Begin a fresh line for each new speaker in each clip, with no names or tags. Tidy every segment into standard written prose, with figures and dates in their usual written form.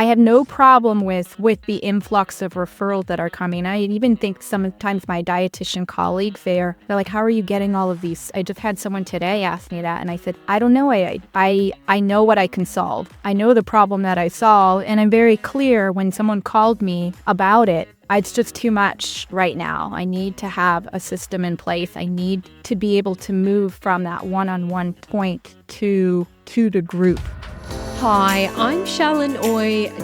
I have no problem with the influx of referrals that are coming. I even think sometimes my dietitian colleagues, they're like, how are you getting all of these? I just had someone today ask me that, and I said, I don't know. I know what I can solve. I know the problem that I solve, and I'm very clear when someone called me about it. It's just too much right now. I need to have a system in place. I need to be able to move from that one-on-one point to the group.
Hi, I'm Charlyn,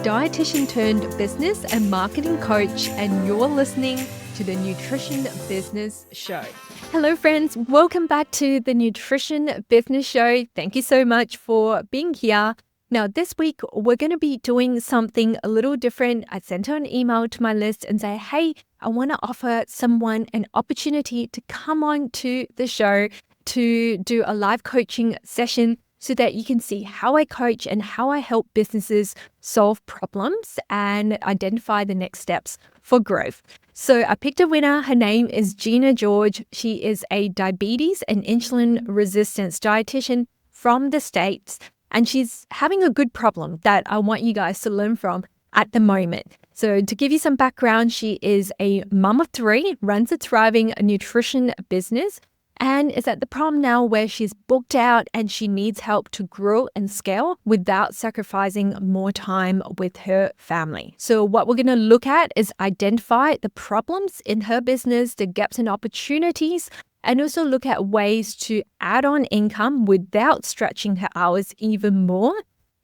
dietitian turned business and marketing coach, and you're listening to the Nutrition Business Show. Hello, friends. Welcome back to the Nutrition Business Show. Thank you so much for being here. Now, this week, we're going to be doing something a little different. I sent out an email to my list and say, hey, I want to offer someone an opportunity to come on to the show to do a live coaching session so that you can see how I coach and how I help businesses solve problems and identify the next steps for growth. So I picked a winner. Her name is Jina George. She is a diabetes and insulin resistance dietitian from the States, and she's having a good problem that I want you guys to learn from at the moment. So to give you some background, she is a mom of three, runs a thriving nutrition business, and is at the problem now where she's booked out and she needs help to grow and scale without sacrificing more time with her family. So what we're going to look at is identify the problems in her business, the gaps and opportunities, and also look at ways to add on income without stretching her hours even more,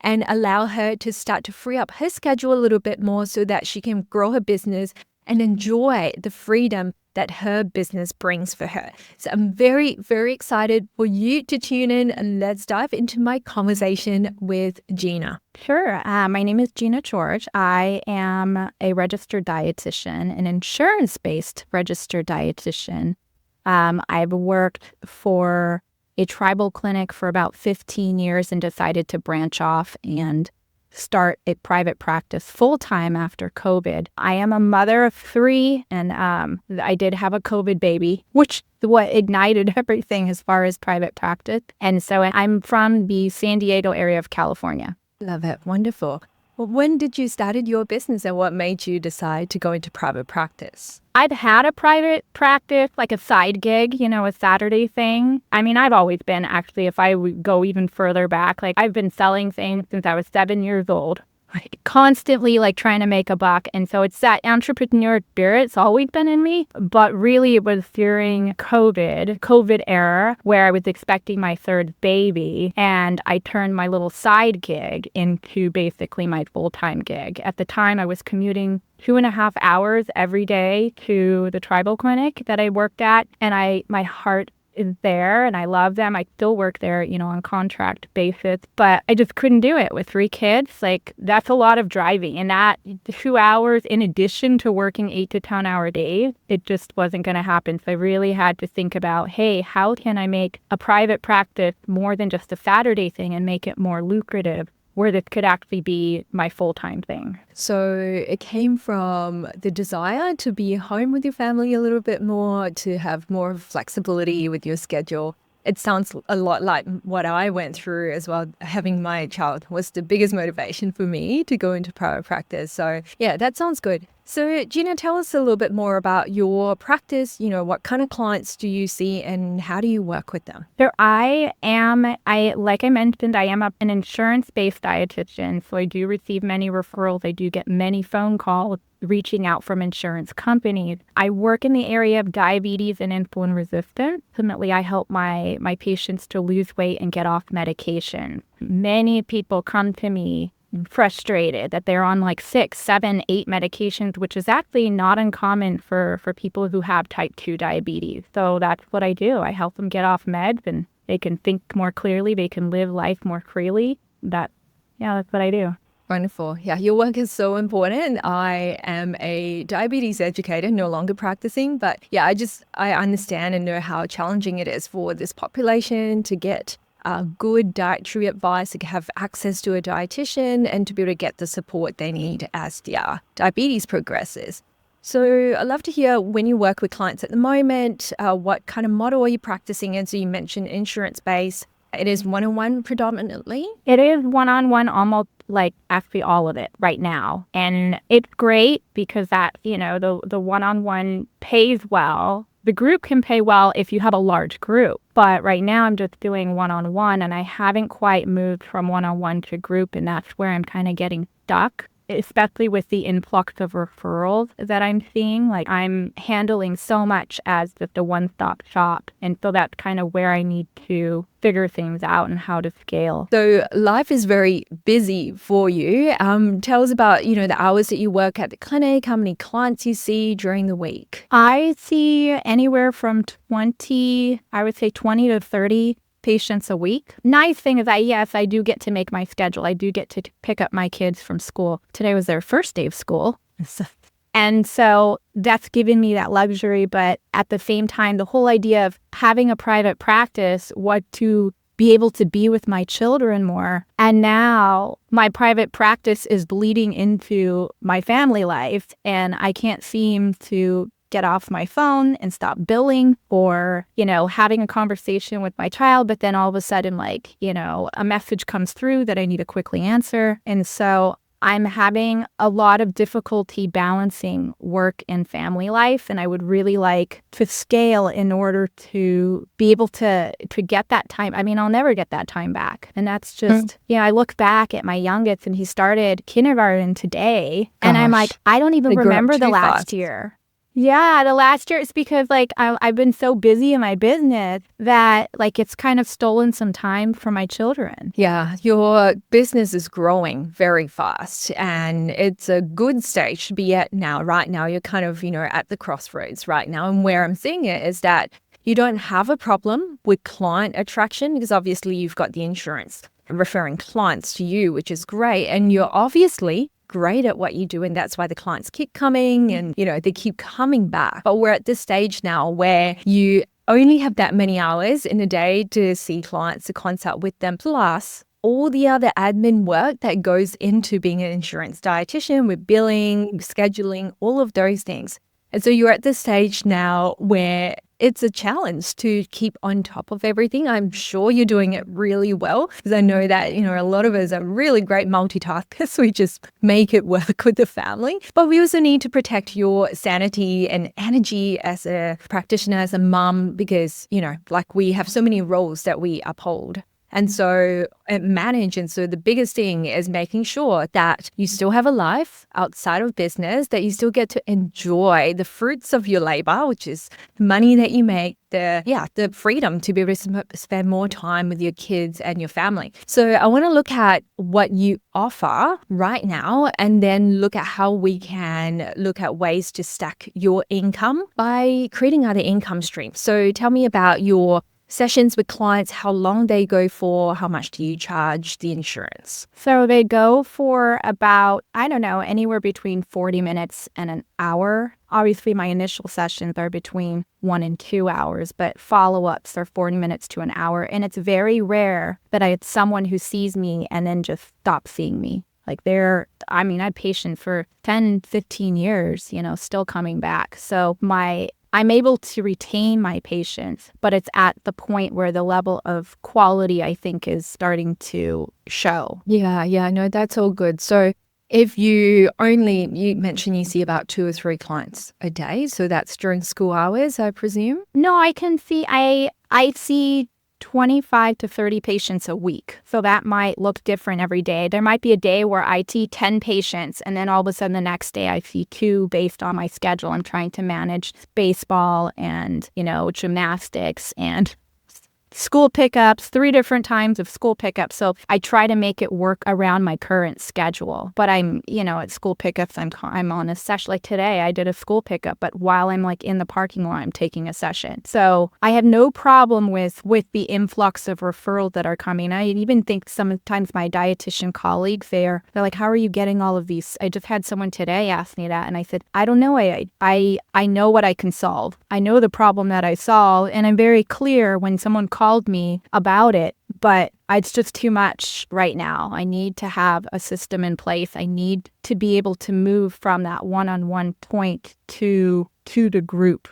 and allow her to start to free up her schedule a little bit more so that she can grow her business and enjoy the freedom that her business brings for her. So I'm very, very excited for you to tune in, and let's dive into my conversation with Gina.
Sure. My name is Jina George. I am a registered dietitian, an insurance-based registered dietitian. I've worked for a tribal clinic for about 15 years and decided to branch off and start a private practice full-time after COVID. I am a mother of three, and I did have a COVID baby, which what ignited everything as far as private practice. And so I'm from the San Diego area of California.
Love it. Wonderful. Well, when did you start your business, and what made you decide to go into private practice?
I'd had a private practice, like a side gig, a Saturday thing. I mean, I've always been, actually, if I would go even further back, like I've been selling things since I was 7 years old. Constantly trying to make a buck. And so it's that entrepreneur spirit's always been in me. But really it was during COVID era, where I was expecting my third baby, and I turned my little side gig into basically my full-time gig. At the time I was commuting 2.5 hours every day to the tribal clinic that I worked at, and my heart is there and I love them. I still work there, on contract basis, but I just couldn't do it with 3 kids. That's a lot of driving, and that 2 hours in addition to working 8 to 10 hour days, it just wasn't going to happen. So I really had to think about, hey, how can I make a private practice more than just a Saturday thing and make it more lucrative, where this could actually be my full-time thing.
So it came from the desire to be home with your family a little bit more, to have more flexibility with your schedule. It sounds a lot like what I went through as well. Having my child was the biggest motivation for me to go into private practice. So yeah, that sounds good. So Gina, tell us a little bit more about your practice. What kind of clients do you see and how do you work with them?
So like I mentioned, I am an insurance-based dietitian. So I do receive many referrals. I do get many phone calls reaching out from insurance companies. I work in the area of diabetes and insulin resistance. Ultimately, I help my patients to lose weight and get off medication. Many people come to me frustrated that they're on 6, 7, 8 medications, which is actually not uncommon for people who have type 2 diabetes. So that's what I do. I help them get off meds, and they can think more clearly. They can live life more freely. That's what I do.
Wonderful. Yeah, your work is so important. I am a diabetes educator, no longer practicing, but yeah, I understand and know how challenging it is for this population to get good dietary advice, to have access to a dietitian, and to be able to get the support they need as their diabetes progresses. So I'd love to hear, when you work with clients at the moment, what kind of model are you practicing in? So you mentioned insurance-based. It is one-on-one predominantly?
It is one-on-one, almost like actually all of it right now. And it's great because that, the one-on-one pays well. The group can pay well if you have a large group. But right now I'm just doing one-on-one, and I haven't quite moved from one-on-one to group. And that's where I'm kind of getting stuck, especially with the influx of referrals that I'm seeing. Like, I'm handling so much as just a one-stop shop. And so that's kind of where I need to figure things out and how to scale.
So life is very busy for you. Tell us about, the hours that you work at the clinic, how many clients you see during the week.
I see anywhere from 20 to 30 patients a week. Nice thing is yes, I do get to make my schedule. I do get to pick up my kids from school. Today was their first day of school. And so that's given me that luxury. But at the same time, the whole idea of having a private practice was to be able to be with my children more. And now my private practice is bleeding into my family life, and I can't seem to get off my phone and stop billing, or, having a conversation with my child, but then all of a sudden, a message comes through that I need to quickly answer. And so I'm having a lot of difficulty balancing work and family life, and I would really like to scale in order to be able to get that time. I mean, I'll never get that time back. And that's just, I look back at my youngest, and he started kindergarten today, and I'm like, I don't even remember the last year. Yeah, the last year, it's because I've been so busy in my business that it's kind of stolen some time from my children.
Yeah, your business is growing very fast, and it's a good stage to be at now. Right now, you're kind of, at the crossroads right now. And where I'm seeing it is that you don't have a problem with client attraction, because obviously you've got the insurance referring clients to you, which is great. And you're obviously great at what you do, and that's why the clients keep coming, and they keep coming back. But we're at this stage now where you only have that many hours in a day to see clients, to consult with them, plus all the other admin work that goes into being an insurance dietitian with billing, scheduling, all of those things. And so you're at this stage now where it's a challenge to keep on top of everything. I'm sure you're doing it really well, because I know that, a lot of us are really great multitaskers. We just make it work with the family. But we also need to protect your sanity and energy as a practitioner, as a mum, because, we have so many roles that we uphold. And so manage. And so the biggest thing is making sure that you still have a life outside of business, that you still get to enjoy the fruits of your labor, which is the money that you make, the freedom to be able to spend more time with your kids and your family. So I want to look at what you offer right now, and then look at how we can look at ways to stack your income by creating other income streams. So tell me about your sessions with clients, how long they go for, how much do you charge, the insurance?
So they go for about, anywhere between 40 minutes and an hour. Obviously, my initial sessions are between 1 and 2 hours, but follow-ups are 40 minutes to an hour. And it's very rare that I had someone who sees me and then just stops seeing me. I had patients for 10, 15 years, still coming back. So I'm able to retain my patients, but it's at the point where the level of quality, I think, is starting to show.
Yeah, no, that's all good. So if you mentioned you see about 2 or 3 clients a day, so that's during school hours, I presume?
No, I see 25 to 30 patients a week. So that might look different every day. There might be a day where I see 10 patients, and then all of a sudden the next day I see 2 based on my schedule. I'm trying to manage baseball and, gymnastics and school pickups, 3 different times of school pickups. So I try to make it work around my current schedule. But I'm, at school pickups, I'm on a session. Like today, I did a school pickup, but while I'm in the parking lot, I'm taking a session. So I have no problem with the influx of referrals that are coming. I even think sometimes my dietitian colleagues, they're like, how are you getting all of these? I just had someone today ask me that, and I said, I don't know. I know what I can solve. I know the problem that I solve, and I'm very clear when someone called me about it, but it's just too much right now. I need to have a system in place. I need to be able to move from that one-on-one point to the group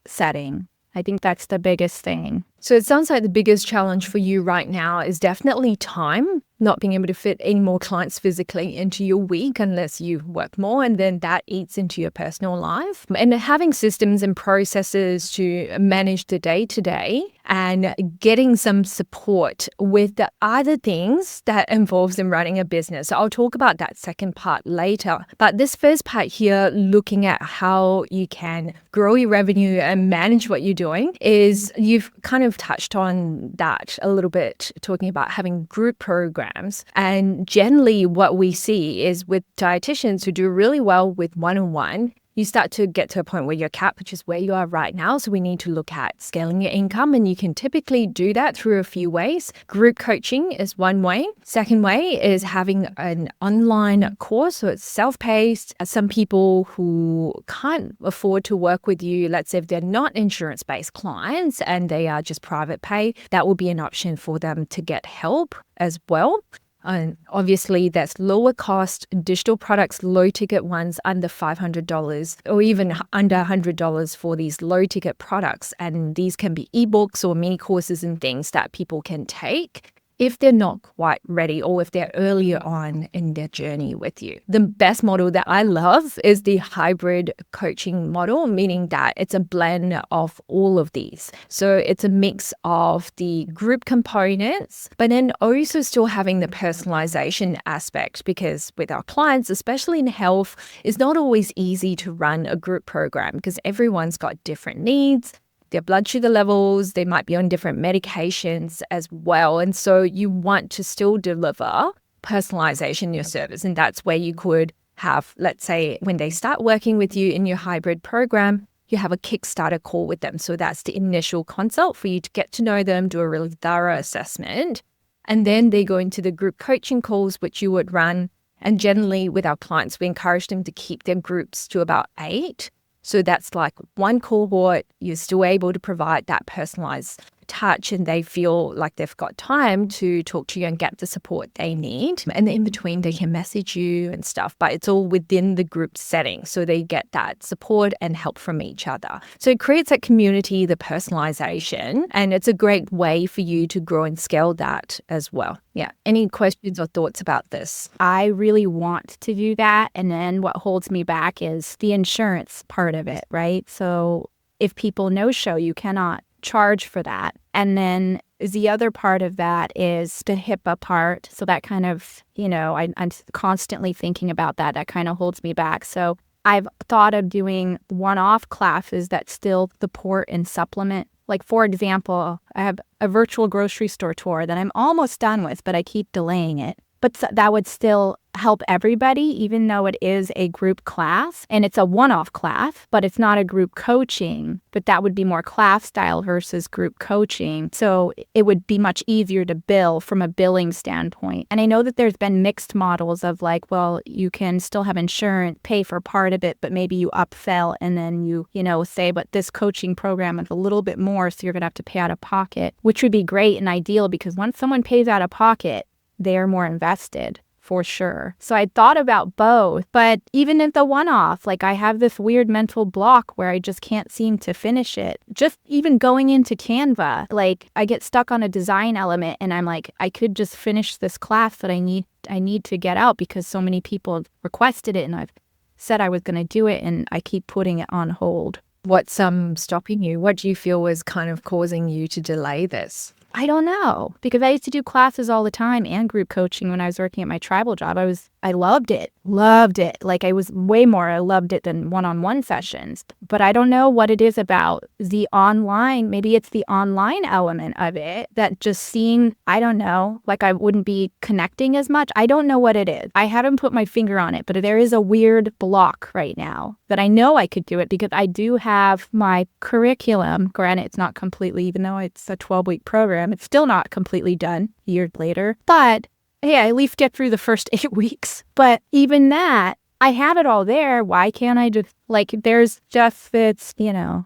setting. I think that's the biggest thing.
So it sounds like the biggest challenge for you right now is definitely time, not being able to fit any more clients physically into your week unless you work more, and then that eats into your personal life. And having systems and processes to manage the day-to-day and getting some support with the other things that involves in running a business. So I'll talk about that second part later. But this first part here, looking at how you can grow your revenue and manage what you're doing, is you've kind of touched on that a little bit, talking about having group programs. And generally what we see is with dietitians who do really well with one-on-one, you start to get to a point where you're capped, which is where you are right now. So we need to look at scaling your income, and you can typically do that through a few ways. Group coaching is one way. Second way is having an online course. So it's self-paced. Some people who can't afford to work with you, let's say if they're not insurance-based clients and they are just private pay, that will be an option for them to get help as well. And obviously, that's lower cost digital products, low ticket ones under $500 or even under $100 for these low ticket products. And these can be ebooks or mini courses and things that people can take if they're not quite ready or if they're earlier on in their journey with you. The best model that I love is the hybrid coaching model, meaning that it's a blend of all of these. So it's a mix of the group components, but then also still having the personalization aspect, because with our clients, especially in health, it's not always easy to run a group program because everyone's got different needs, their blood sugar levels, they might be on different medications as well. And so you want to still deliver personalization in your service. And that's where you could have, let's say, when they start working with you in your hybrid program, you have a Kickstarter call with them. So that's the initial consult for you to get to know them, do a really thorough assessment. And then they go into the group coaching calls, which you would run. And generally with our clients, we encourage them to keep their groups to about 8. So that's like one cohort, you're still able to provide that personalized touch and they feel like they've got time to talk to you and get the support they need. And in between, they can message you and stuff, but it's all within the group setting. So they get that support and help from each other. So it creates that community, the personalization, and it's a great way for you to grow and scale that as well. Yeah. Any questions or thoughts about this?
I really want to do that. And then what holds me back is the insurance part of it, right? So if people no-show, you cannot charge for that. And then the other part of that is the HIPAA part. So that kind of, I'm constantly thinking about that. That kind of holds me back. So I've thought of doing one-off classes that still support and supplement. Like, for example, I have a virtual grocery store tour that I'm almost done with, but I keep delaying it. But that would still help everybody, even though it is a group class and it's a one-off class, but it's not a group coaching, but that would be more class style versus group coaching. So it would be much easier to bill from a billing standpoint. And I know that there's been mixed models of like, well, you can still have insurance, pay for part of it, but maybe you upsell and then you say, but this coaching program is a little bit more, so you're going to have to pay out of pocket, which would be great and ideal because once someone pays out of pocket, they're more invested for sure. So I thought about both, but even at the one-off, like I have this weird mental block where I just can't seem to finish it. Just even going into Canva, like I get stuck on a design element and I'm like, I could just finish this class that I need to get out because so many people requested it and I've said I was going to do it and I keep putting it on hold.
What's stopping you? What do you feel was kind of causing you to delay this?
I don't know, because I used to do classes all the time and group coaching when I was working at my tribal job. I loved it. Like I loved it than one-on-one sessions. But I don't know what it is about the online. Maybe it's the online element of it that just seemed, I don't know, like I wouldn't be connecting as much. I don't know what it is. I haven't put my finger on it, but there is a weird block right now that I know I could do it because I do have my curriculum. Granted, it's not completely, even though it's a 12-week program, it's still not completely done years later. But hey, I at least get through the first 8 weeks. But even that, I have it all there. Why can't I just, there's just this, thing.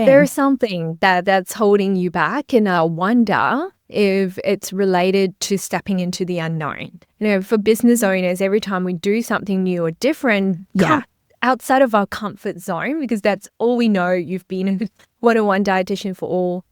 There's something that's holding you back, and I wonder if it's related to stepping into the unknown. For business owners, every time we do something new or different, outside of our comfort zone, because that's all we know. You've been a one-on-one dietitian for all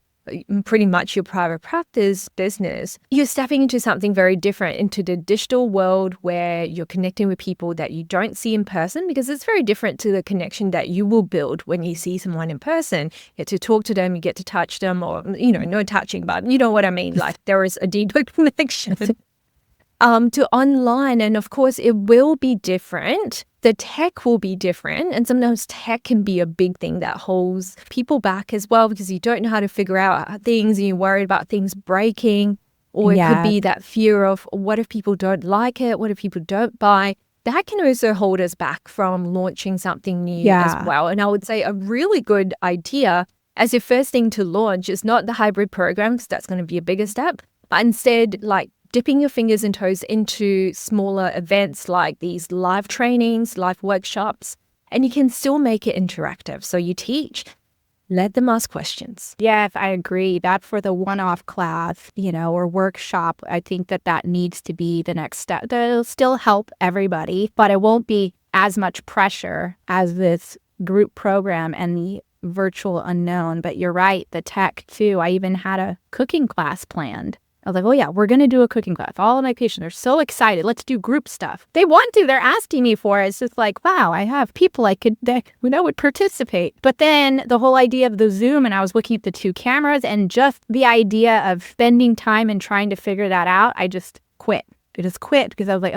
pretty much your private practice business, you're stepping into something very different, into the digital world where you're connecting with people that you don't see in person, because it's very different to the connection that you will build when you see someone in person. You get to talk to them, you get to touch them, or, no touching, but you know what I mean? Like there is a deeper connection. To online. And of course, it will be different. The tech will be different. And sometimes tech can be a big thing that holds people back as well, because you don't know how to figure out things and you're worried about things breaking. Or it could be that fear of, what if people don't like it? What if people don't buy? That can also hold us back from launching something new as well. And I would say a really good idea as your first thing to launch is not the hybrid program, because that's going to be a bigger step, but instead like dipping your fingers and toes into smaller events like these live trainings, live workshops, and you can still make it interactive. So you teach, let them ask questions.
Yes, I agree. That for the one-off class, or workshop, I think that needs to be the next step. That'll still help everybody, but it won't be as much pressure as this group program and the virtual unknown. But you're right, the tech too. I even had a cooking class planned. I was like, oh yeah, we're going to do a cooking class. All of my patients are so excited. Let's do group stuff. They want to. They're asking me for it. It's just like, wow, I have people that would participate. But then the whole idea of the Zoom, and I was looking at the 2 cameras, and just the idea of spending time and trying to figure that out, I just quit. I just quit because I was like,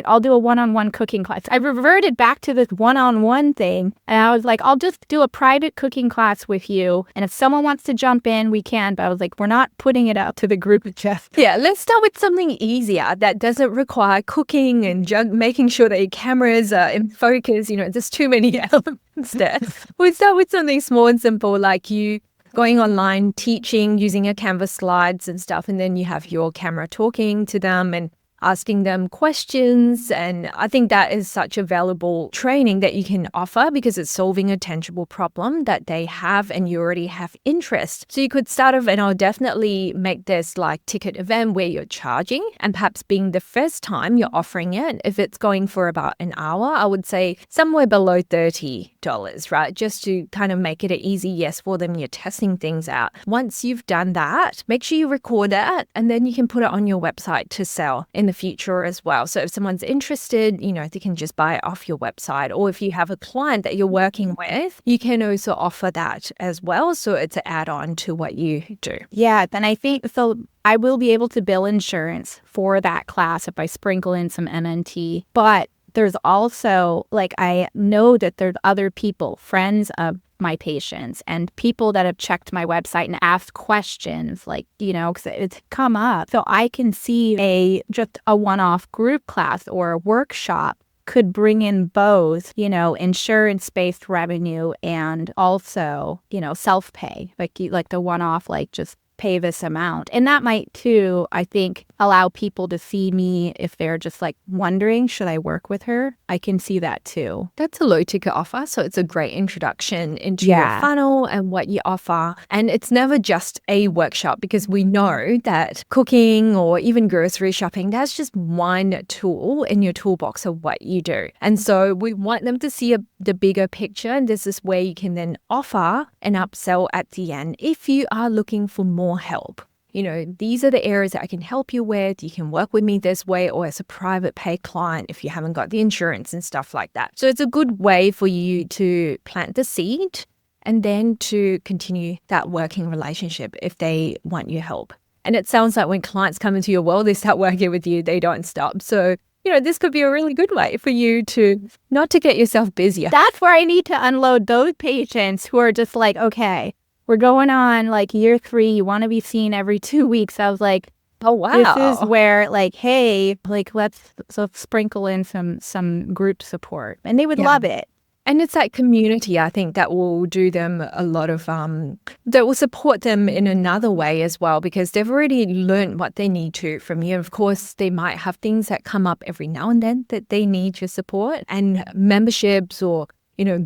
I'll do a one-on-one cooking class. I reverted back to this one-on-one thing. And I was like, I'll just do a private cooking class with you. And if someone wants to jump in, we can. But I was like, we're not putting it out to the group just.
Yeah, let's start with something easier that doesn't require cooking and making sure that your cameras are in focus. There's too many elements there. We'll start with something small and simple, like you going online, teaching, using your Canvas slides and stuff. And then you have your camera talking to them and asking them questions. And I think that is such a valuable training that you can offer, because it's solving a tangible problem that they have and you already have interest. So you could start off, and I'll definitely make this like ticket event where you're charging, and perhaps being the first time you're offering it, if it's going for about an hour, I would say somewhere below $30, right? Just to kind of make it an easy yes for them. You're testing things out. Once you've done that, make sure you record that, and then you can put it on your website to sell in the future as well. So if someone's interested, they can just buy it off your website. Or if you have a client that you're working with, you can also offer that as well. So it's an add-on to what you do.
Yeah, then I think so. I will be able to bill insurance for that class if I sprinkle in some MNT. But there's also, I know that there's other people, friends of my patients and people that have checked my website and asked questions, because it's come up. So I can see just a one-off group class or a workshop could bring in both, insurance-based revenue and also, self-pay, like the one-off, just pay this amount. And that might too, I think, allow people to see me if they're just wondering, should I work with her? I can see that too.
That's a low ticket offer. So it's a great introduction into your funnel and what you offer. And it's never just a workshop, because we know that cooking or even grocery shopping, that's just one tool in your toolbox of what you do. And so we want them to see the bigger picture. And this is where you can then offer an upsell at the end if you are looking for more help. These are the areas that I can help you with. You can work with me this way, or as a private pay client if you haven't got the insurance and stuff like that. So it's a good way for you to plant the seed and then to continue that working relationship if they want your help. And it sounds like when clients come into your world, they start working with you, they don't stop. So this could be a really good way for you to not to get yourself busier.
That's where I need to unload those patients who are just okay, we're going on year 3. You want to be seen every 2 weeks. I was like,
oh, wow.
This is where hey, let's sprinkle in some group support. And they would love it.
And it's that community, I think, that will do them a lot of, that will support them in another way as well, because they've already learned what they need to from you. Of course, they might have things that come up every now and then that they need your support, and memberships or,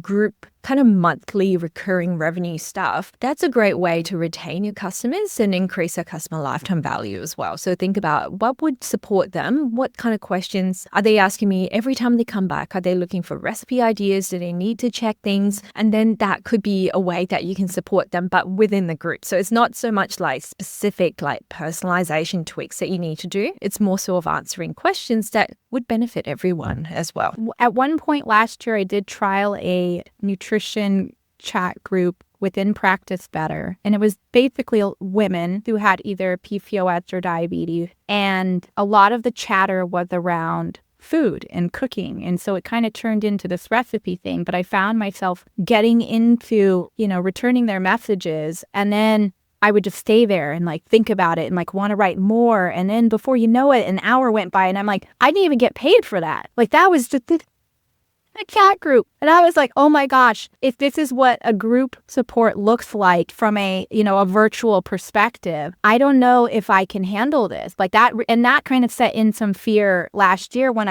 group kind of monthly recurring revenue stuff, that's a great way to retain your customers and increase their customer lifetime value as well. So think about what would support them. What kind of questions are they asking me every time they come back? Are they looking for recipe ideas? Do they need to check things? And then that could be a way that you can support them, but within the group. So it's not so much like specific like personalization tweaks that you need to do. It's more sort of answering questions that would benefit everyone as well.
At one point last year, I did trial a nutrition chat group within Practice Better. And it was basically women who had either PCOS or diabetes. And a lot of the chatter was around food and cooking. And so it kind of turned into this recipe thing. But I found myself getting into, returning their messages. And then I would just stay there and like think about it and like want to write more. And then before you know it, an hour went by and I'm like, I didn't even get paid for that. Like that was just a chat group. And I was like, oh my gosh, if this is what a group support looks like from a virtual perspective, I don't know if I can handle this. Like that, and that kind of set in some fear last year when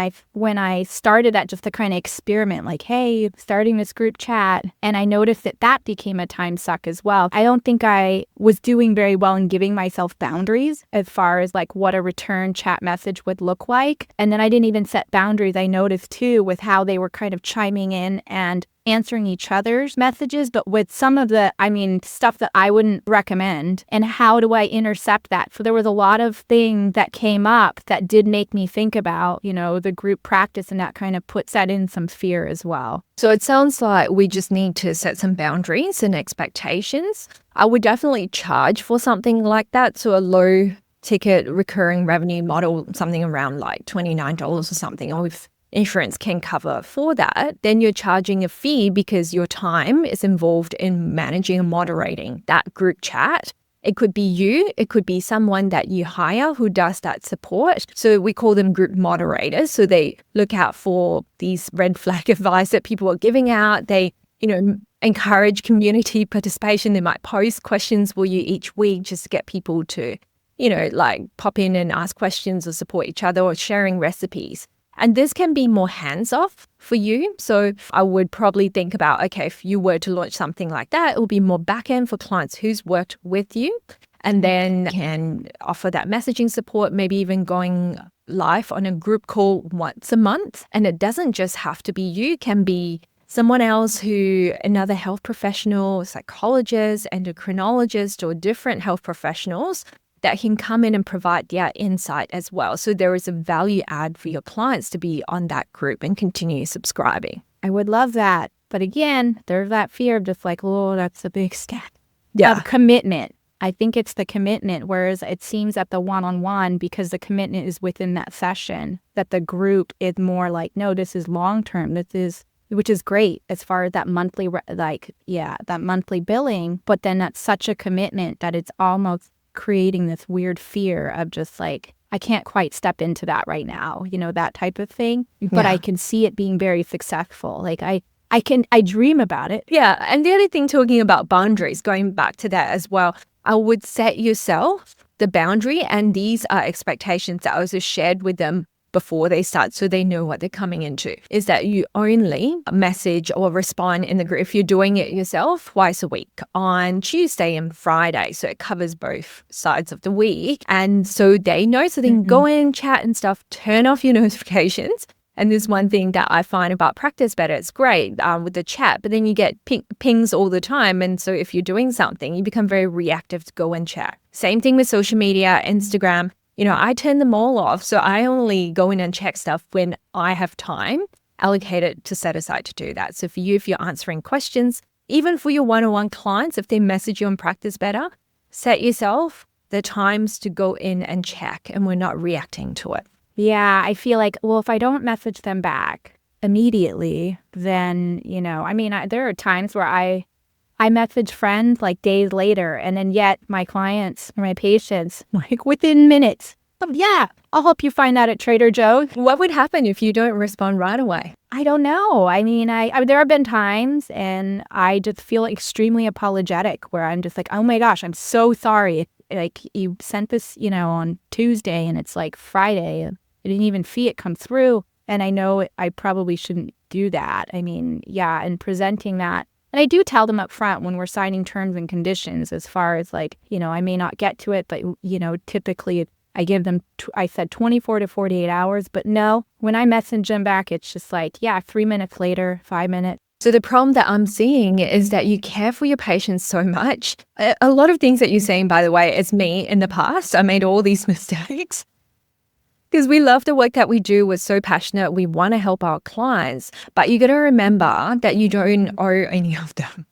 I started that just to kind of experiment, like, hey, starting this group chat. And I noticed that became a time suck as well. I don't think I was doing very well in giving myself boundaries as far as like what a return chat message would look like. And then I didn't even set boundaries. I noticed too with how they were kind of chiming in and answering each other's messages, but with some of the, stuff that I wouldn't recommend. And how do I intercept that? So there was a lot of things that came up that did make me think about, the group practice, and that kind of puts that in some fear as well.
So it sounds like we just need to set some boundaries and expectations. I would definitely charge for something like that. So a low ticket recurring revenue model, something around like $29 or something, or if insurance can cover for that, then you're charging a fee because your time is involved in managing and moderating that group chat. It could be you, it could be someone that you hire who does that support. So we call them group moderators. So they look out for these red flag advice that people are giving out. They, encourage community participation. They might post questions for you each week just to get people to, like pop in and ask questions or support each other or sharing recipes. And this can be more hands-off for you. So I would probably think about, okay, if you were to launch something like that, it will be more back-end for clients who's worked with you and then can offer that messaging support, maybe even going live on a group call once a month. And it doesn't just have to be you, it can be someone else another health professional, psychologist, endocrinologist, or different health professionals that can come in and provide their insight as well. So there is a value add for your clients to be on that group and continue subscribing.
I would love that. But again, there's that fear of just like, oh, that's a big step.
Yeah.
Of commitment. I think it's the commitment, whereas it seems at the one-on-one, because the commitment is within that session, that the group is more like, no, this is long-term. Which is great as far as that monthly, that monthly billing. But then that's such a commitment that it's almost creating this weird fear of just like, I can't quite step into that right now, that type of thing. But I can see it being very successful. Like I dream about it.
Yeah. And the other thing, talking about boundaries, going back to that as well, I would set yourself the boundary, and these are expectations that I also shared with them before they start, so they know what they're coming into, is that you only message or respond in the group if you're doing it yourself twice a week on Tuesday and Friday. So it covers both sides of the week. And so they know, so they can go in, chat and stuff, turn off your notifications. And there's one thing that I find about Practice Better, it's great with the chat, but then you get pings all the time. And so if you're doing something, you become very reactive to go and chat. Same thing with social media, Instagram. I turn them all off. So I only go in and check stuff when I have time allocated to set aside to do that. So for you, if you're answering questions, even for your one-on-one clients, if they message you on Practice Better, set yourself the times to go in and check, and we're not reacting to it.
Yeah, I feel like, well, if I don't message them back immediately, then, there are times where I message friends like days later, and then yet my clients or my patients, like within minutes, yeah, I'll help you find that at Trader Joe's.
What would happen if you don't respond right away?
I don't know. I there have been times, and I just feel extremely apologetic where I'm just like, oh my gosh, I'm so sorry. Like you sent this, on Tuesday, and it's like Friday. I didn't even see it come through. And I know I probably shouldn't do that. And presenting that And I do tell them up front when we're signing terms and conditions, as far as like, I may not get to it, but, typically I give them, I said 24 to 48 hours, but no, when I message them back, it's just like, 3 minutes later, 5 minutes.
So the problem that I'm seeing is that you care for your patients so much. A lot of things that you're saying, by the way, is me in the past. I made all these mistakes because we love the work that we do. We're so passionate. We want to help our clients, but you got to remember that you don't owe any of them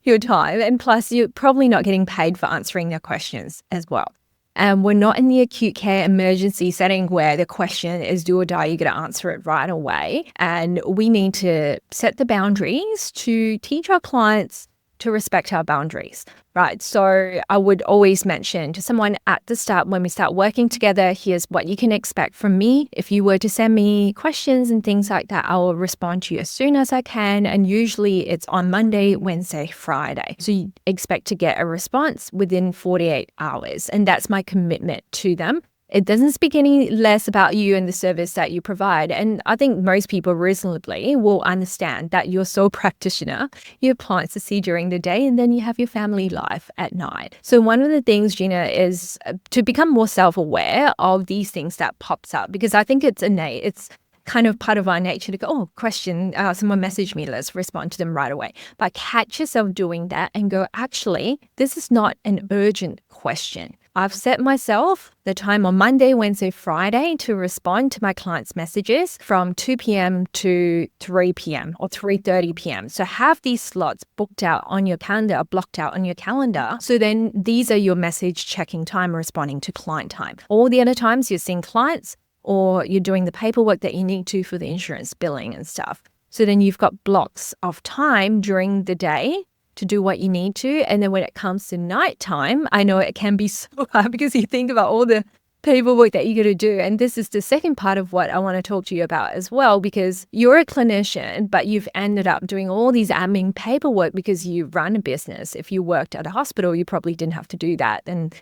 your time. And plus, you're probably not getting paid for answering their questions as well. And we're not in the acute care emergency setting where the question is do or die, you got to answer it right away. And we need to set the boundaries to teach our clients to respect our boundaries, right? So I would always mention to someone at the start, when we start working together, here's what you can expect from me. If you were to send me questions and things like that, I will respond to you as soon as I can. And usually it's on Monday, Wednesday, Friday. So you expect to get a response within 48 hours. And that's my commitment to them. It doesn't speak any less about you and the service that you provide. And I think most people reasonably will understand that you're a sole practitioner. You have clients to see during the day, and then you have your family life at night. So one of the things, Gina, is to become more self-aware of these things that pops up, because I think it's innate. It's kind of part of our nature to go, oh, question, someone messaged me, let's respond to them right away. But catch yourself doing that and go, actually, this is not an urgent question. I've set myself the time on Monday, Wednesday, Friday to respond to my clients' messages from 2 p.m. to 3 p.m. or 3:30 p.m. So have these slots booked out on your calendar, blocked out on your calendar. So then these are your message checking time, responding to client time. All the other times you're seeing clients or you're doing the paperwork that you need to for the insurance billing and stuff. So then you've got blocks of time during the day to do what you need to. And then when it comes to nighttime, I know it can be so hard because you think about all the paperwork that you got to do. And this is the second part of what I want to talk to you about as well, because you're a clinician, but you've ended up doing all these admin paperwork because you run a business. If you worked at a hospital, you probably didn't have to do that. And,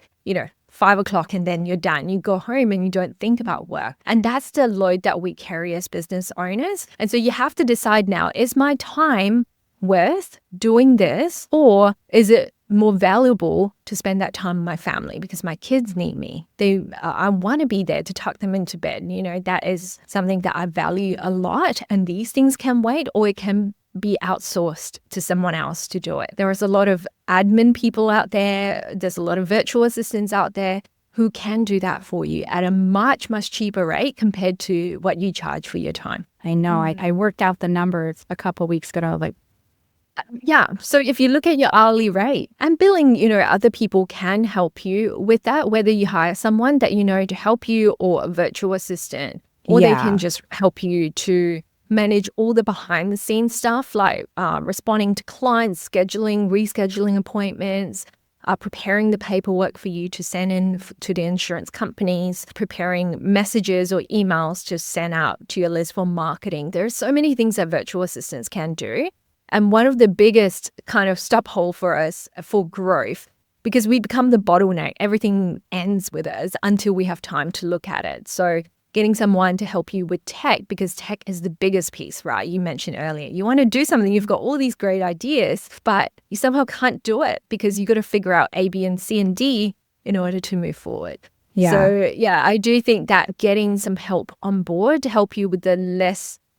5 o'clock and then you're done. You go home and you don't think about work. And that's the load that we carry as business owners. And so you have to decide now, is my time worth doing this, or is it more valuable to spend that time with my family because my kids need me? I want to be there to tuck them into bed. That is something that I value a lot, and these things can wait, or it can be outsourced to someone else to do it. There is a lot of admin people out there. There's a lot of virtual assistants out there who can do that for you at a much, much cheaper rate compared to what you charge for your time.
I know. I worked out the numbers a couple of weeks ago,
yeah. So if you look at your hourly rate and billing, other people can help you with that, whether you hire someone that to help you or a virtual assistant, or they can just help you to manage all the behind the scenes stuff like responding to clients, scheduling, rescheduling appointments, preparing the paperwork for you to send in to the insurance companies, preparing messages or emails to send out to your list for marketing. There are so many things that virtual assistants can do. And one of the biggest kind of stop hole for us for growth, because we become the bottleneck, everything ends with us until we have time to look at it. So getting someone to help you with tech, because tech is the biggest piece, right? You mentioned earlier, you want to do something, you've got all these great ideas, but you somehow can't do it because you got to figure out A, B, and C, and D in order to move forward.
Yeah.
So I do think that getting some help on board to help you with the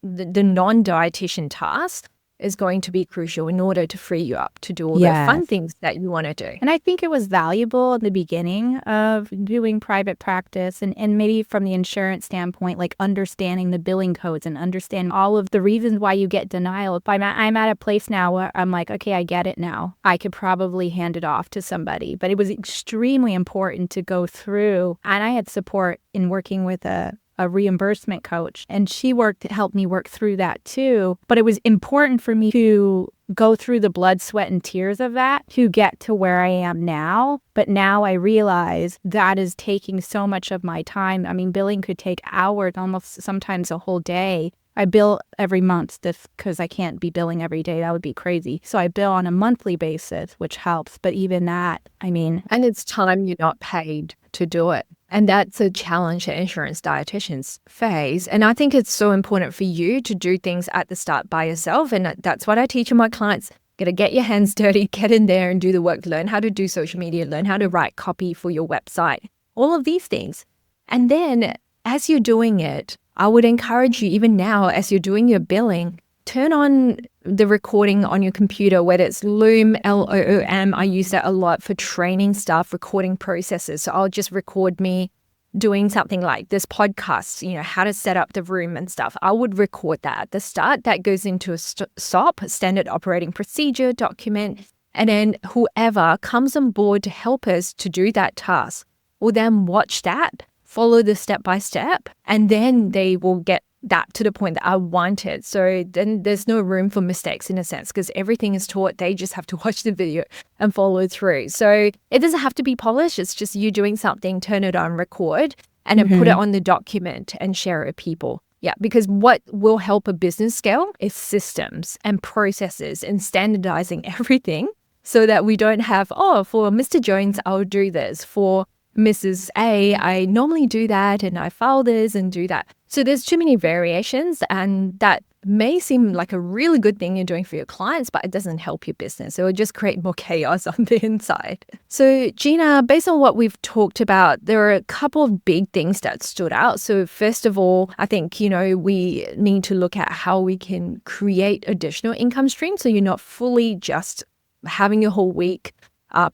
non-dietitian tasks is going to be crucial in order to free you up to do all the fun things that you want to do.
And I think it was valuable in the beginning of doing private practice and maybe from the insurance standpoint, like understanding the billing codes and understanding all of the reasons why you get denial. I'm at a place now where I'm like, okay, I get it now. I could probably hand it off to somebody. But it was extremely important to go through. And I had support in working with a reimbursement coach, and she helped me work through that too. But it was important for me to go through the blood, sweat, and tears of that to get to where I am now. But now I realize that is taking so much of my time. I mean, billing could take hours, almost sometimes a whole day. I bill every month because I can't be billing every day. That would be crazy. So I bill on a monthly basis, which helps. But even that, and
it's time you're not paid to do it. And that's a challenge that insurance dietitians face. And I think it's so important for you to do things at the start by yourself. And that's what I teach my clients Got to get your hands dirty, get in there and do the work, learn how to do social media, learn how to write copy for your website, all of these things. And then as you're doing it, I would encourage you, even now, as you're doing your billing, turn on the recording on your computer, whether it's Loom, Loom. I use that a lot for training stuff, recording processes. So I'll just record me doing something like this podcast, how to set up the room and stuff. I would record that at the start. That goes into a SOP, standard operating procedure document. And then whoever comes on board to help us to do that task will then watch that, follow the step by step, and then they will get that to the point that I want it. So then there's no room for mistakes in a sense, because everything is taught. They just have to watch the video and follow through. So it doesn't have to be polished. It's just you doing something, turn it on, record, and then put it on the document and share it with people. Yeah, because what will help a business scale is systems and processes and standardizing everything so that we don't have, for Mr. Jones, I'll do this. For Mrs. A, I normally do that and I file this and do that. So there's too many variations, and that may seem like a really good thing you're doing for your clients, but it doesn't help your business. It will just create more chaos on the inside. So Gina, based on what we've talked about, there are a couple of big things that stood out. So first of all, I think, we need to look at how we can create additional income streams so you're not fully just having your whole week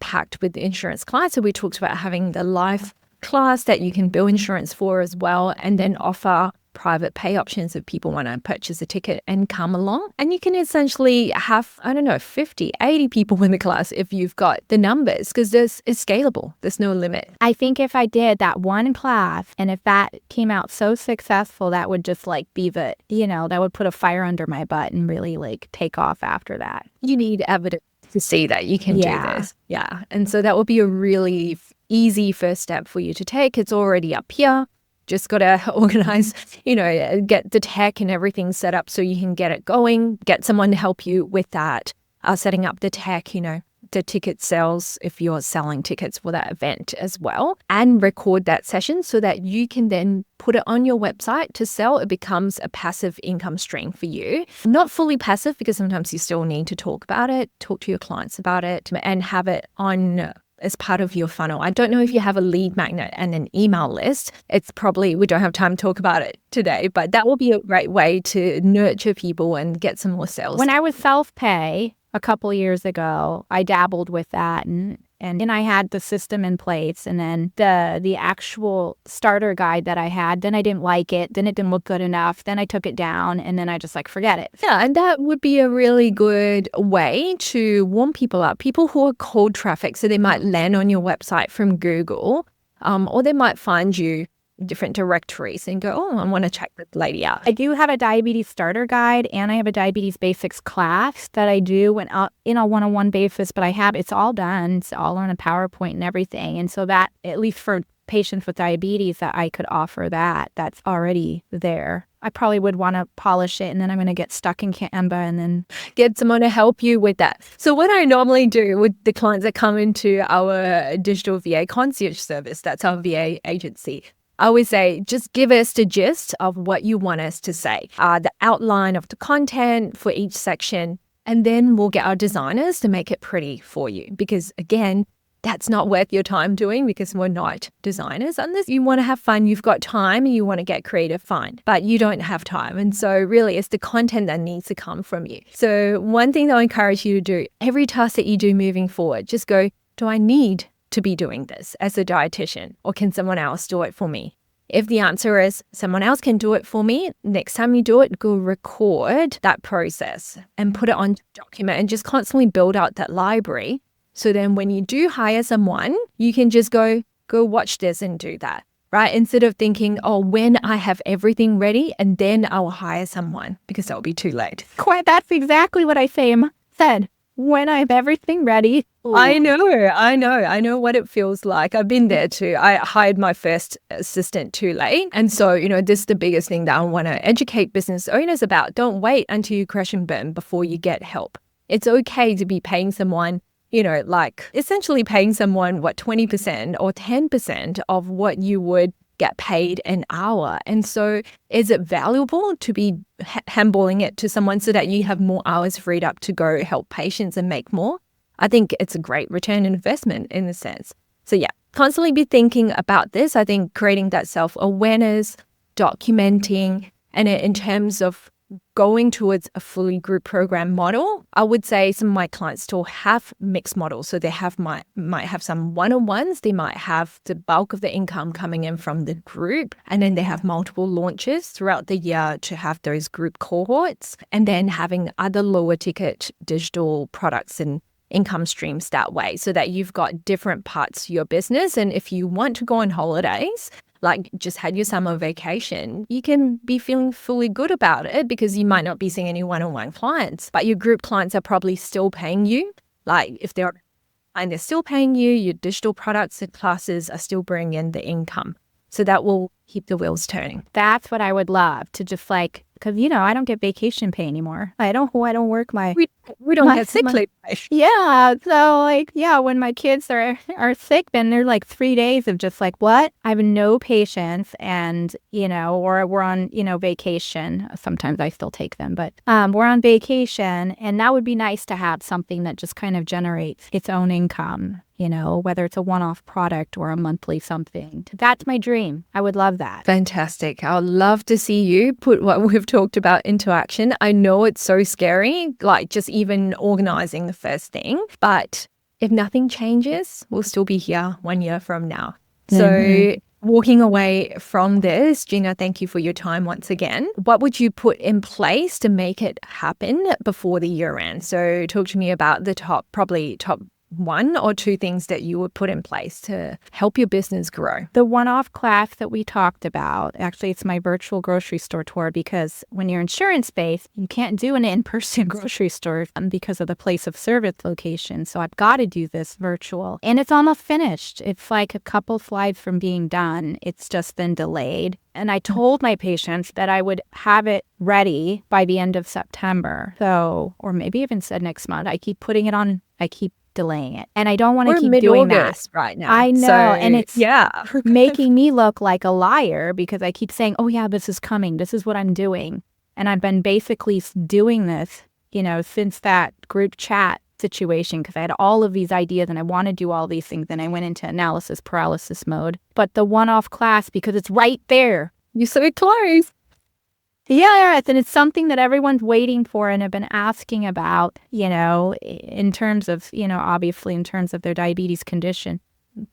packed with insurance clients. So we talked about having the live class that you can bill insurance for as well, and then offer private pay options if people want to purchase a ticket and come along. And you can essentially have, 50, 80 people in the class if you've got the numbers, because it's scalable. There's no limit.
I think if I did that one class and if that came out so successful, that would just be that would put a fire under my butt and really take off after that.
You need evidence to see that you can do this. Yeah. And so that would be a really easy first step for you to take. It's already up here. Just got to organize, get the tech and everything set up so you can get it going, get someone to help you with that, setting up the tech, the ticket sales if you're selling tickets for that event as well, and record that session so that you can then put it on your website to sell. It becomes a passive income stream for you. Not fully passive, because sometimes you still need to talk about it, talk to your clients about it, and have it on as part of your funnel. I don't know if you have a lead magnet and an email list. It's probably, we don't have time to talk about it today, but that will be a great way to nurture people and get some more sales.
When I was self-pay a couple years ago, I dabbled with that, and then I had the system in place, and then the actual starter guide that I had, then I didn't like it, then it didn't look good enough, then I took it down, and then I just forget it.
Yeah, and that would be a really good way to warm people up, people who are cold traffic. So they might land on your website from Google, or they might find you different directories and go, I want to check this lady out.
I do have a diabetes starter guide, and I have a diabetes basics class that I do in a one-on-one basis, but it's all done. It's all on a PowerPoint and everything. And so that, at least for patients with diabetes, that I could offer that's already there. I probably would want to polish it, and then I'm going to get stuck in Canva and then
get someone to help you with that. So what I normally do with the clients that come into our digital VA concierge service, that's our VA agency, I always say, just give us the gist of what you want us to say, the outline of the content for each section, and then we'll get our designers to make it pretty for you. Because again, that's not worth your time doing, because we're not designers. Unless you want to have fun, you've got time and you want to get creative, fine. But you don't have time. And so really it's the content that needs to come from you. So one thing that I encourage you to do, every task that you do moving forward, just go, do I need to be doing this as a dietitian, or can someone else do it for me? If the answer is someone else can do it for me, next time you do it, go record that process and put it on document and just constantly build out that library. So then when you do hire someone, you can just go watch this and do that, right? Instead of thinking, when I have everything ready and then I'll hire someone, because that will be too late.
That's exactly what I said. When I have everything ready.
Ooh. I know what it feels like. I've been there too. I hired my first assistant too late. And so, this is the biggest thing that I want to educate business owners about. Don't wait until you crash and burn before you get help. It's okay to be paying someone, essentially paying someone 20% or 10% of what you would get paid an hour. And so is it valuable to be handballing it to someone so that you have more hours freed up to go help patients and make more? I think it's a great return on investment in a sense. So yeah, constantly be thinking about this. I think creating that self-awareness, documenting, and in terms of going towards a fully group program model, I would say some of my clients still have mixed models. So they might have some one-on-ones. They might have the bulk of the income coming in from the group. And then they have multiple launches throughout the year to have those group cohorts. And then having other lower ticket digital products and income streams that way, so that you've got different parts of your business. And if you want to go on holidays, like just had your summer vacation, you can be feeling fully good about it because you might not be seeing any one-on-one clients, but your group clients are probably still paying you. Like if they're still paying you, your digital products and classes are still bringing in the income. So that will keep the wheels turning.
That's what I would love to just like, because, I don't get vacation pay anymore. I don't work my...
We don't get sick leave.
Yeah. So when my kids are sick, then they're like 3 days of just like, what? I have no patience and, or we're on, vacation. Sometimes I still take them, but we're on vacation and that would be nice to have something that just kind of generates its own income. Whether it's a one-off product or a monthly something. That's my dream. I would love that.
Fantastic. I'd love to see you put what we've talked about into action. I know it's so scary, like just even organizing the first thing, but if nothing changes, we'll still be here 1 year from now. So walking away from this, Gina, thank you for your time once again. What would you put in place to make it happen before the year end? So talk to me about the top 1 or 2 things that you would put in place to help your business grow.
The one-off class that we talked about, actually it's my virtual grocery store tour, because when you're insurance-based, you can't do an in-person grocery store because of the place of service location. So I've got to do this virtual. And it's almost finished. It's like a couple slides from being done. It's just been delayed. And I told my patients that I would have it ready by the end of September. So, or maybe even said next month. I keep putting it on, I keep delaying it. And I don't want to keep doing that
right now.
I know.
So,
and it's making me look like a liar because I keep saying, oh yeah, this is coming. This is what I'm doing. And I've been basically doing this, since that group chat situation, because I had all of these ideas and I want to do all these things. And I went into analysis paralysis mode. But the one-off class, because it's right there.
You're so close.
Yeah, and it's something that everyone's waiting for and have been asking about, in terms of, obviously in terms of their diabetes condition.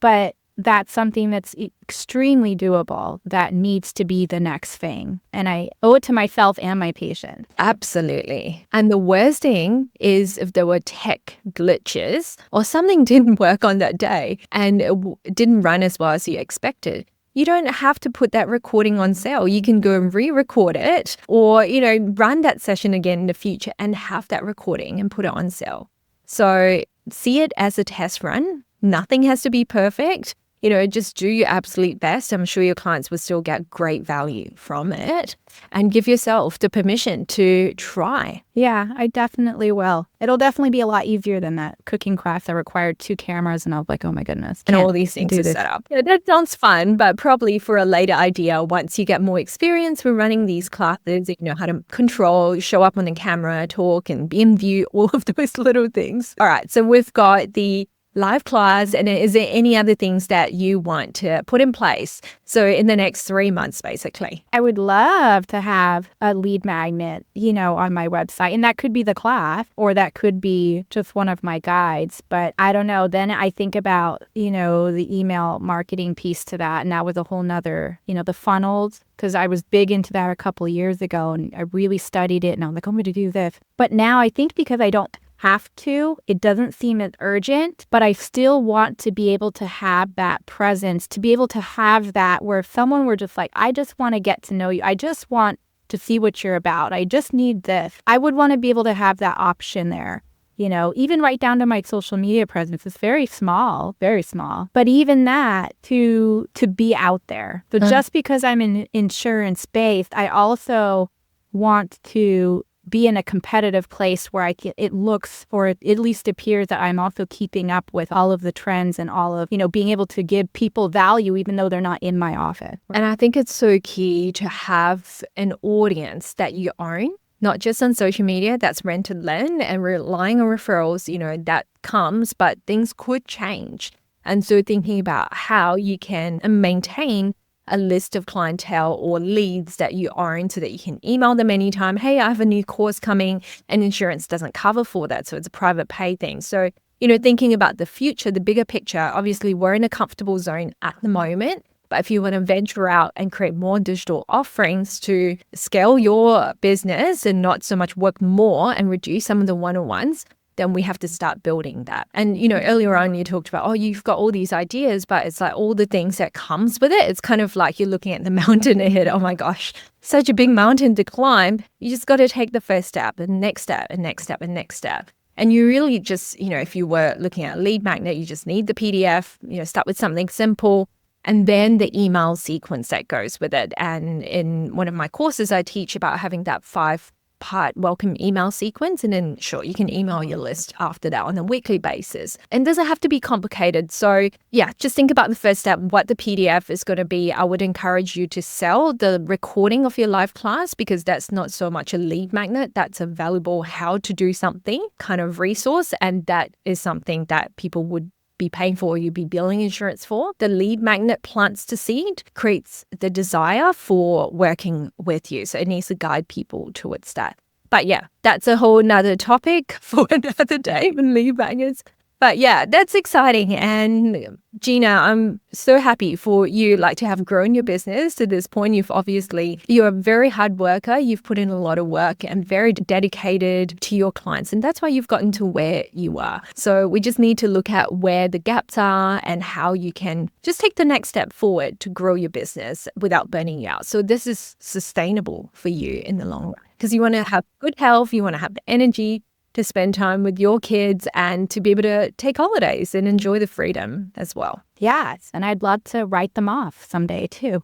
But that's something that's extremely doable that needs to be the next thing. And I owe it to myself and my patient.
Absolutely. And the worst thing is if there were tech glitches or something didn't work on that day and it didn't run as well as you expected. You don't have to put that recording on sale. You can go and re-record it or, run that session again in the future and have that recording and put it on sale. So see it as a test run. Nothing has to be perfect. Just do your absolute best. I'm sure your clients will still get great value from it and give yourself the permission to try.
Yeah, I definitely will. It'll definitely be a lot easier than that cooking class that required 2 cameras and I was like, oh my goodness.
And all these things to set up. That sounds fun, but probably for a later idea, once you get more experience with running these classes, you know how to control, show up on the camera, talk and be in view, all of those little things. All right, so we've got the live class, and is there any other things that you want to put in place? So in the next 3 months, basically.
I would love to have a lead magnet, on my website. And that could be the class or that could be just one of my guides. But I don't know. Then I think about, the email marketing piece to that. And that was a whole nother, the funnels, because I was big into that a couple of years ago and I really studied it. And I'm like, I'm going to do this. But now I think because I don't have to, it doesn't seem as urgent, but I still want to be able to have that presence, to be able to have that where if someone were just like, I just want to get to know you. I just want to see what you're about. I just need this. I would want to be able to have that option there. Even right down to my social media presence. It's very small, but even that to be out there. So just because I'm in insurance based, I also want to be in a competitive place where it looks, or it at least appears, that I'm also keeping up with all of the trends and all of, being able to give people value even though they're not in my office.
And I think it's so key to have an audience that you own, not just on social media that's rented land and relying on referrals, that comes, but things could change. And so thinking about how you can maintain a list of clientele or leads that you own so that you can email them anytime. Hey, I have a new course coming, and insurance doesn't cover for that. So it's a private pay thing. So, thinking about the future, the bigger picture, obviously we're in a comfortable zone at the moment. But if you want to venture out and create more digital offerings to scale your business and not so much work more and reduce some of the one-on-ones, then we have to start building that. And, earlier on you talked about, you've got all these ideas, but it's like all the things that comes with it. It's kind of like you're looking at the mountain ahead. Oh my gosh, such a big mountain to climb. You just got to take the first step and next step and next step and next step. And you really just, if you were looking at a lead magnet, you just need the PDF, start with something simple, and then the email sequence that goes with it. And in one of my courses, I teach about having that 5-part welcome email sequence. And then sure, you can email your list after that on a weekly basis. And it doesn't have to be complicated. So yeah, just think about the first step, what the PDF is going to be. I would encourage you to sell the recording of your live class, because that's not so much a lead magnet. That's a valuable how to do something kind of resource. And that is something that people would be paying for, or you'd be billing insurance for. The lead magnet plants the seed, creates the desire for working with you. So it needs to guide people towards that. But yeah, that's a whole nother topic for another day with lead magnets. But yeah, that's exciting. And Gina, I'm so happy for you to have grown your business to this point. You're a very hard worker. You've put in a lot of work and very dedicated to your clients. And that's why you've gotten to where you are. So we just need to look at where the gaps are and how you can just take the next step forward to grow your business without burning you out. So this is sustainable for you in the long run, because you want to have good health. You want to have the energy to spend time with your kids and to be able to take holidays and enjoy the freedom as well.
Yes. And I'd love to write them off someday too.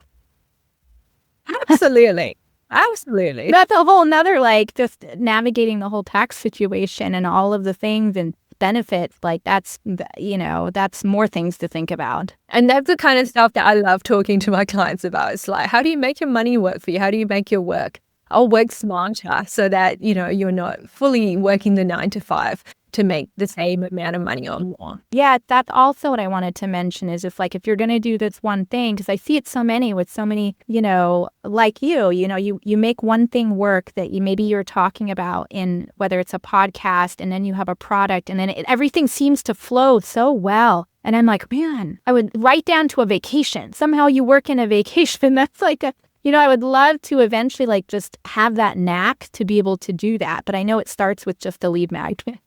Absolutely. Absolutely.
That's a whole nother, just navigating the whole tax situation and all of the things and benefits. That's more things to think about.
And that's the kind of stuff that I love talking to my clients about. It's like, how do you make your money work for you? How do you make your work? I'll work smarter so that, you're not fully working the 9 to 5 to make the same amount of money or more.
Yeah, that's also what I wanted to mention is if you're going to do this one thing, because I see it so many, like you make one thing work that maybe you're talking about in whether it's a podcast, and then you have a product, and then everything seems to flow so well. And I'm like, man, I would write down to a vacation. Somehow you work in a vacation. That's I would love to eventually just have that knack to be able to do that. But I know it starts with just a lead magnet.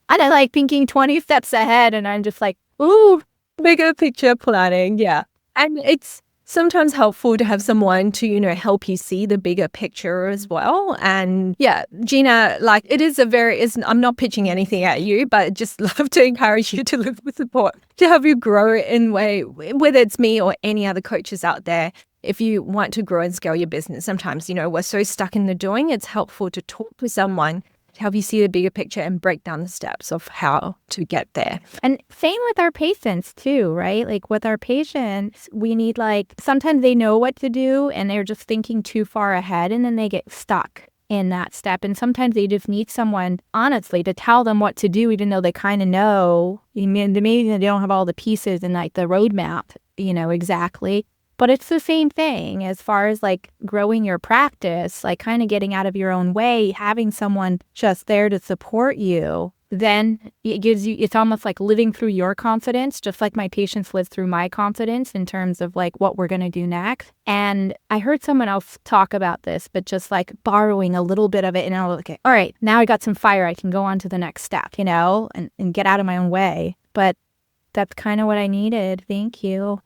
And I like thinking 20 steps ahead, and I'm just like, ooh,
bigger picture planning. Yeah. And it's sometimes helpful to have someone to, help you see the bigger picture as well. And yeah, Gina, I'm not pitching anything at you, but just love to encourage you to look for support to help you grow in way, whether it's me or any other coaches out there. If you want to grow and scale your business, sometimes, we're so stuck in the doing, it's helpful to talk to someone to help you see the bigger picture and break down the steps of how to get there.
And same with our patients too, right? With our patients, we need sometimes they know what to do and they're just thinking too far ahead, and then they get stuck in that step. And sometimes they just need someone, honestly, to tell them what to do, even though they kind of know. Maybe they don't have all the pieces and the roadmap, exactly. But it's the same thing as far as growing your practice, kind of getting out of your own way, having someone just there to support you. Then it gives you, it's almost like living through your confidence, just like my patients live through my confidence in terms of what we're going to do next. And I heard someone else talk about this, but just borrowing a little bit of it. And I'll okay, all right, now I got some fire. I can go on to the next step, and get out of my own way. But that's kind of what I needed. Thank you.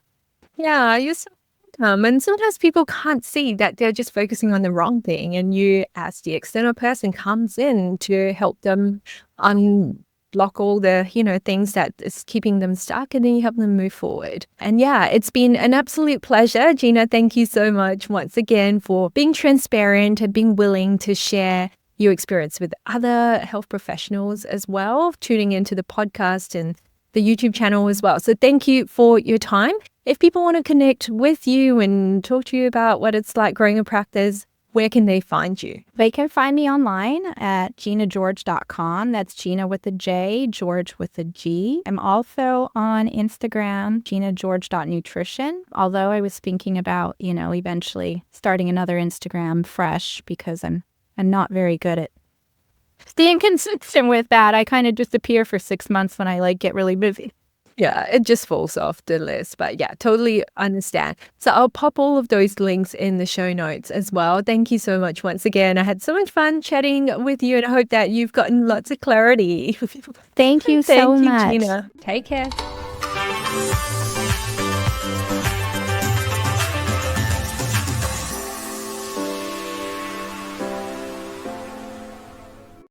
Yeah, you're so and sometimes people can't see that they're just focusing on the wrong thing, and you, as the external person, comes in to help them unblock all the things that is keeping them stuck, and then you help them move forward. And yeah, it's been an absolute pleasure. Gina, thank you so much once again for being transparent and being willing to share your experience with other health professionals as well, tuning into the podcast and the YouTube channel as well. So thank you for your time. If people want to connect with you and talk to you about what it's like growing a practice, where can they find you?
They can find me online at jinageorge.com. That's Gina with a J, George with a G. I'm also on Instagram, jinageorge.nutrition, although I was thinking about, eventually starting another Instagram fresh because I'm not very good at staying consistent with that. I kind of disappear for 6 months when I get really busy.
Yeah, it just falls off the list. But yeah, totally understand. So I'll pop all of those links in the show notes as well. Thank you so much once again. I had so much fun chatting with you and I hope that you've gotten lots of clarity.
Thank you so
Thank you,
much.
Gina. Take care.